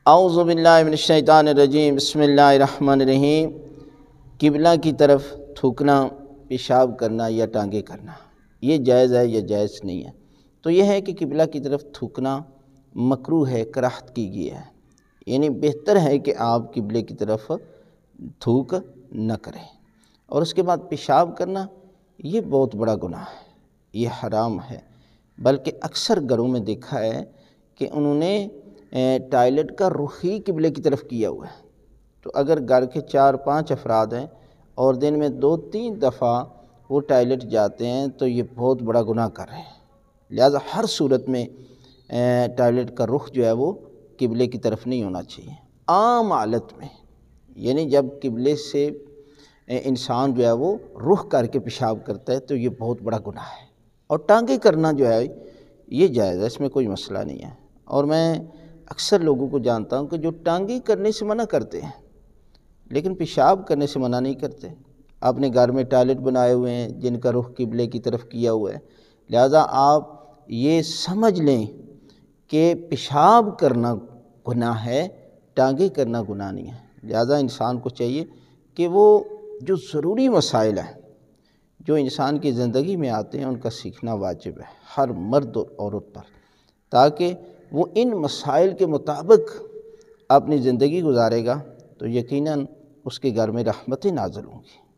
اعوذ باللہ من الشیطان الرجیم، بسم اللہ الرحمن الرحیم۔ قبلہ کی طرف تھوکنا، پیشاب کرنا یا ٹانگیں کرنا، یہ جائز ہے یا جائز نہیں ہے؟ تو یہ ہے کہ قبلہ کی طرف تھوکنا مکروہ ہے، کراہت کی گئی ہے، یعنی بہتر ہے کہ آپ قبلے کی طرف تھوک نہ کریں۔ اور اس کے بعد پیشاب کرنا، یہ بہت بڑا گناہ ہے، یہ حرام ہے۔ بلکہ اکثر گھروں میں دیکھا ہے کہ انہوں نے ٹائلٹ کا رخ ہی قبلے کی طرف کیا ہوا ہے۔ تو اگر گھر کے 4-5 افراد ہیں اور دن میں 2-3 دفعہ وہ ٹائلٹ جاتے ہیں تو یہ بہت بڑا گناہ کر رہے ہیں۔ لہٰذا ہر صورت میں ٹائلٹ کا رخ جو ہے وہ قبلے کی طرف نہیں ہونا چاہیے۔ عام حالت میں، یعنی جب قبلے سے انسان جو ہے وہ رخ کر کے پیشاب کرتا ہے تو یہ بہت بڑا گناہ ہے۔ اور ٹانگیں کرنا جو ہے یہ جائز ہے، اس میں کوئی مسئلہ نہیں ہے۔ اور میں اکثر لوگوں کو جانتا ہوں کہ جو ٹانگیں کرنے سے منع کرتے ہیں لیکن پیشاب کرنے سے منع نہیں کرتے۔ اپنے گھر میں ٹائلٹ بنائے ہوئے ہیں جن کا رخ قبلے کی طرف کیا ہوا ہے، لہٰذا آپ یہ سمجھ لیں کہ پیشاب کرنا گناہ ہے، ٹانگیں کرنا گناہ نہیں ہے۔ لہٰذا انسان کو چاہیے کہ وہ جو ضروری مسائل ہیں جو انسان کی زندگی میں آتے ہیں ان کا سیکھنا واجب ہے ہر مرد اور عورت پر، تاکہ وہ ان مسائل کے مطابق اپنی زندگی گزارے گا تو یقیناً اس کے گھر میں رحمتیں نازل ہوں گی۔